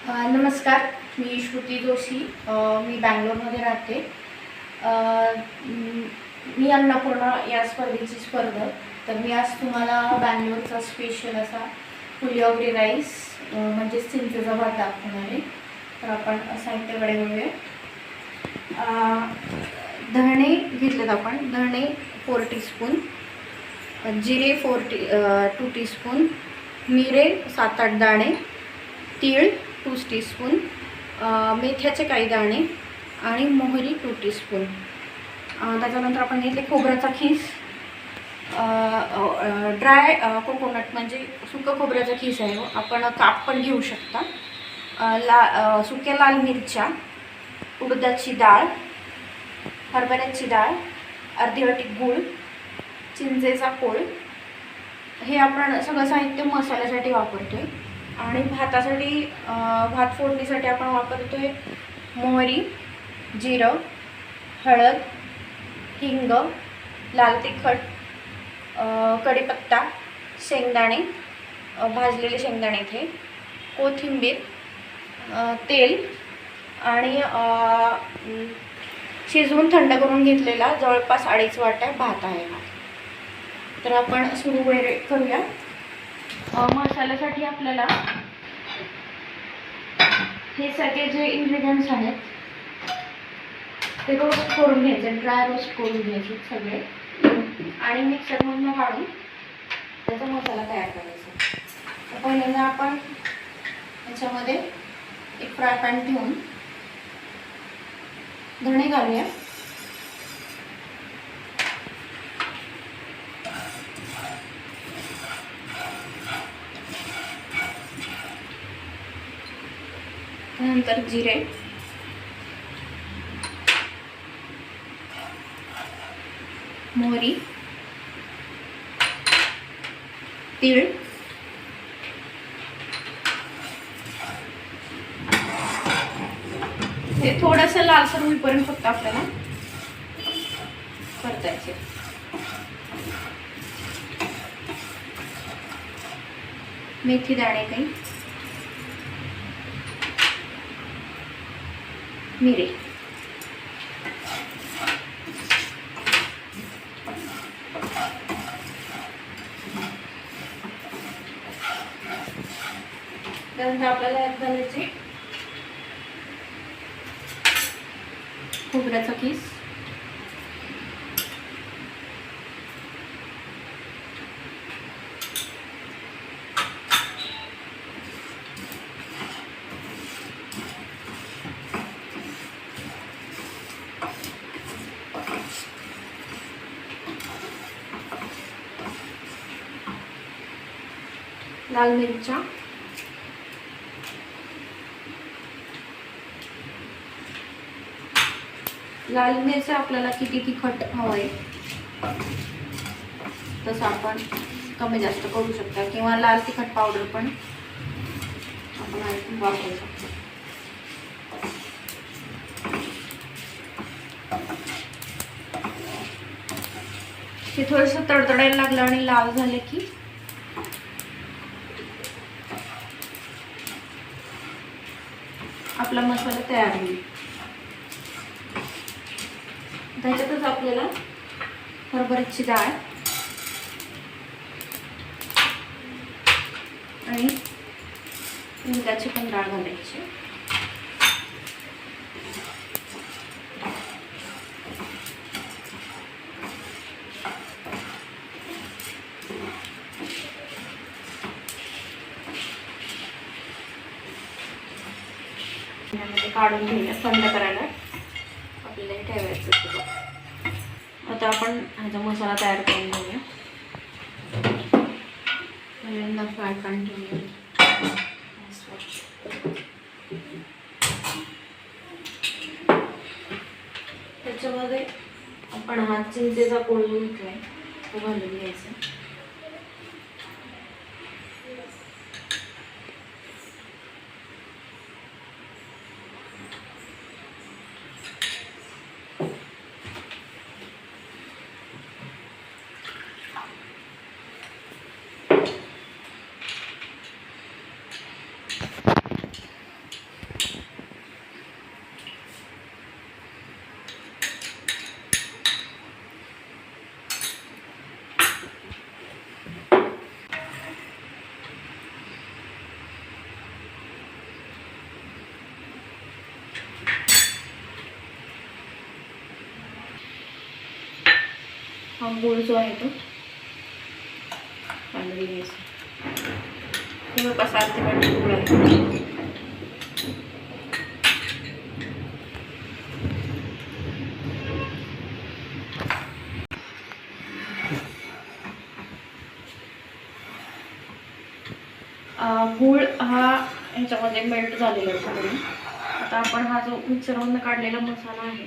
नमस्कार, मी श्रुती जोशी. मी बंगलोरमध्ये राहते. मी अन्नपूर्णा या स्पर्धेची स्पर्धक. तर मी आज तुम्हाला बंगलोरचा स्पेशल असा पुलियोगरे राईस म्हणजेच चिंचेचा भात दाखवणार आहे. तर आपण साहित्याकडे बघूया. धणे घेतलेत आपण. धणे 4 टीस्पून, जिरे 2 टीस्पून, मिरे 7-8 दाणे, तीळ 2 टीस्पून, मेथ्याचे काही दाणे आणि मोहरी 2 टीस्पून. त्याच्यानंतर आपण घेतले खोबऱ्याचा खीस, ड्राय कोकोनट म्हणजे सुकं खोबऱ्याचा खीस आहे. आपण काप पण घेऊ शकता. सुक्या लाल मिरच्या, उडदाची डाळ, हरभऱ्याची डाळ, अर्धी वाटी गूळ, चिंचेचा कोळ. हे आपण सगळं साहित्य मसाल्यासाठी वापरतोय. आणि भातासाठी भात फोडणीसाठी आपण वापरतोय मोहरी, जिरं, हळद, हिंग, लाल तिखट, कढीपत्ता, शेंगदाणे, भाजलेले शेंगदाणे इथे, कोथिंबीर, तेल आणि शिजवून थंड करून घेतलेला जवळपास 2.5 वाट्या भात आहे हा. तर आपण सुरू करूया. मसाल्यासाठी आपल्याला हे सगळे जे इन्ग्रेडियंट्स आहेत ते रोस्ट करून घ्यायचे, ड्राय रोस्ट करून घ्यायचे सगळे आणि मिक्सरमधून काढून त्याचा मसाला तयार करायचा. तर पहिल्यांदा आपण याच्यामध्ये एक फ्राय पॅन ठेवून धणे घालूया. नंतर जिरे, मोहरी, तीळ, हे थोडंसं लालसर होईपर्यंत फक्त आपल्याला परतायचे. मेथी दाणे काही, मिरे, त्यानंतर आपल्याला यात घालायचे खोबऱ्याचा खीस, लाल मिरच्या, लाल मिरच्या आपल्याला किती तिखट हवंय तसं आपण कमी जास्त करू शकता किंवा लाल तिखट पावडर पण आपण वापरू शकतो. ते थोडंसं तडतडायला लागलं आणि लाल झाले की आपला मसाला तयार होईल. त्याच्यातच आपल्याला हरभऱ्याची डाळ आणि उडदाची पण डाळ घालायची. यामध्ये काढून घेऊया, थंड करायला आपल्याला ठेवायचं. आता आपण ह्याचा मसाला तयार करून घेऊया. पहिल्यांदा फ्राय पॅन ठेवूया. त्याच्यामध्ये आपण हा चिंचेचा कोळ घेतलाय तो घालून घ्यायचा. हा गूळ जो आहे तो घालून घ्यायचा. हे कसा अर्धी वाटी गूळ आहे. गूळ हा ह्याच्यामध्ये मेल्ट झालेला आहे सगळं. आता आपण हा जो मिक्सरमधून काढलेला मसाला आहे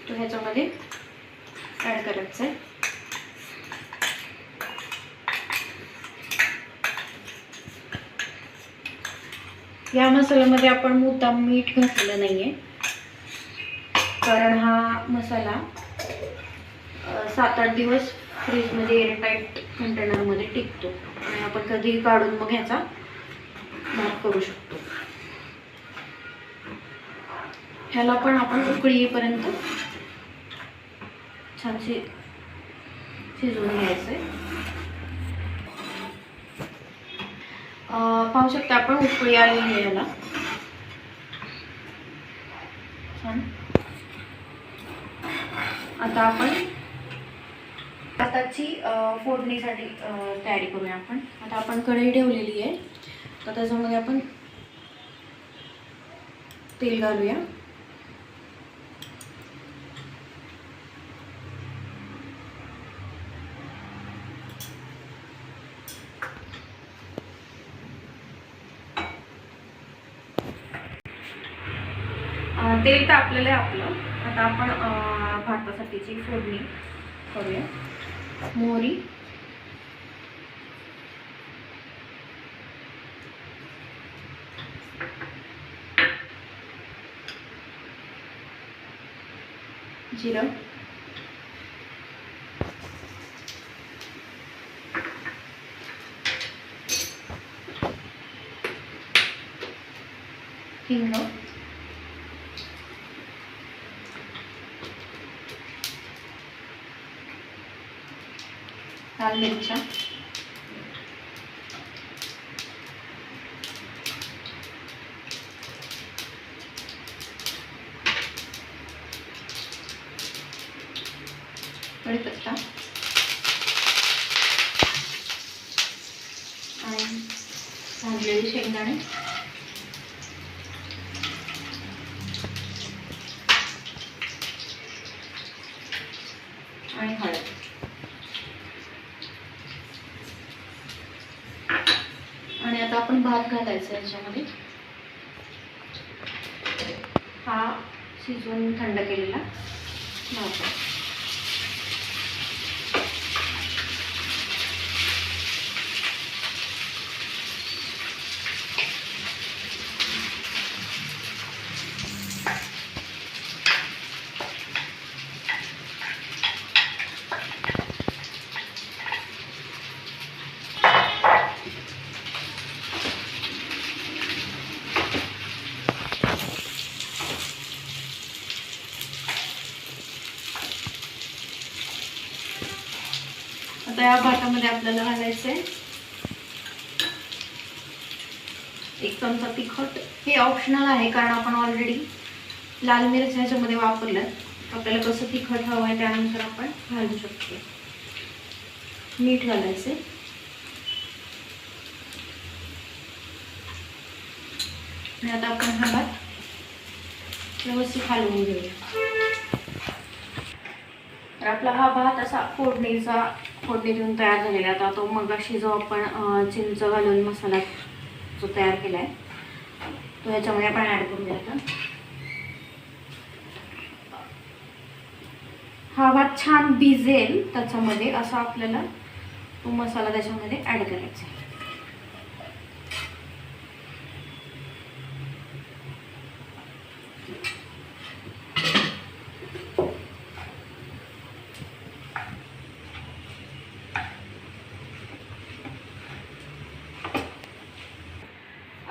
तो ह्याच्यामध्ये ॲड करायचा आहे. या मसाल्यामध्ये आपण मुद्दाम मीठ घातलेलं नाही आहे, कारण हा मसाला 7-8 दिवस फ्रीजमध्ये एअरटाईट कंटेनरमध्ये टिकतो आणि आपण कधीही काढून मग ह्याचा भात करू शकतो. ह्याला पण आपण उकळी येईपर्यंत छानशी शिजवून घ्यायचं आहे. पाहू शकता आपण उकळी आलेली आहे याला छान. आता आपण भाताची फोडणीसाठी तयारी करूया. आता आपण कढई ठेवलेली आहे, तर त्याच्यामध्ये आपण तेल घालूया. तेल तापलेलं आहे आपलं. आता आपण भातासाठीची फोडणी करूया. मोहरी, जिरं, हिंग, लाल मिरच्या, कढीपत्ता आणि भाजलेले शेंगदाणे आणि हळद. आणि आता आपण भात घालायचा याच्यामध्ये. हा शिजवून थंड केलेला भात आहे. आता या भातामध्ये आपल्याला घालायचं आहे 1 चमचा तिखट. हे ऑप्शनल आहे, कारण आपण ऑलरेडी लाल मिरच ह्याच्यामध्ये वापरलं. आपल्याला कसं तिखट हवं आहे त्यानंतर आपण घालू शकतो. मीठ घालायचे. आणि आता आपण हा भात व्यवस्थित हलवून घेऊया. तर आपला हा भात असा फोडणी देऊन तयार झालेला आहे. आता तो मगाशी जो आपण चिंच घालून मसाला जो तयार केला आहे तो ह्याच्यामध्ये आपण ॲड करून द्यायचा. हा भात छान भिजेल त्याच्यामध्ये असा आपल्याला तो मसाला त्याच्यामध्ये ॲड करायचा आहे.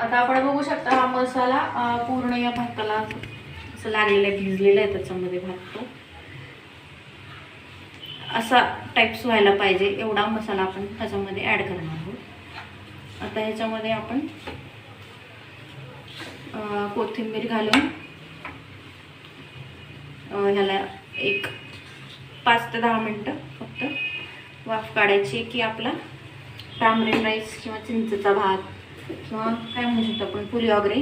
आता आपण बघू शकता हा मसाला पूर्ण या भाताला असं लागलेला आहे, भिजलेला आहे त्याच्यामध्ये भात. तो असा टाईप्स व्हायला पाहिजे एवढा मसाला आपण त्याच्यामध्ये ॲड करणार आहोत. आता ह्याच्यामध्ये आपण कोथिंबीर घालून ह्याला एक 5 ते 10 मिनटं वाफ काढायची की आपला तांबरीन राईस किंवा चिंचेचा भात किंवा काय म्हणू शकतो आपण पुलियोगरे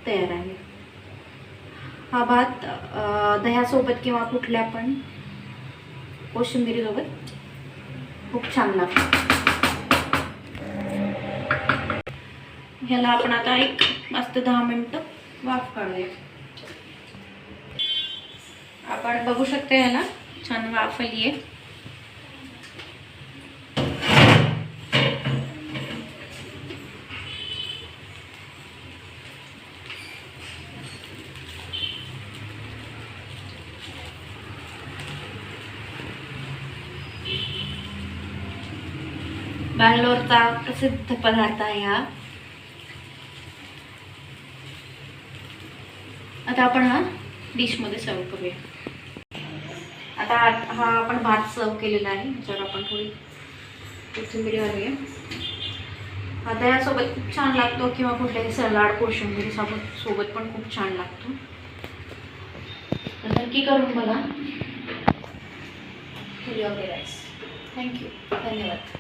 तयार आहे. हा भात दह्यासोबत किंवा कुठल्या पण कोशिंबिरीसोबत खूप छान लागतो. ह्याला आपण आता एक मस्त 10 मिनिटं वाफ काढूया. आपण बघू शकतो ह्याला छान वाफ आली आहे. बंगलोरचा प्रसिद्ध पदार्थ आहे हा. आता आपण हा डिशमध्ये सर्व करूया. आता हा आपण भात सर्व केलेला आहे. त्याच्यावर आपण थोडी कोथिंबीर घालूया. हा दह्यासोबत खूप छान लागतो किंवा कुठल्याही सलाड कोशिंबीर सोबत पण खूप छान लागतो. तर नक्की करून बघा पुलियोगरे राईस. थँक्यू. धन्यवाद.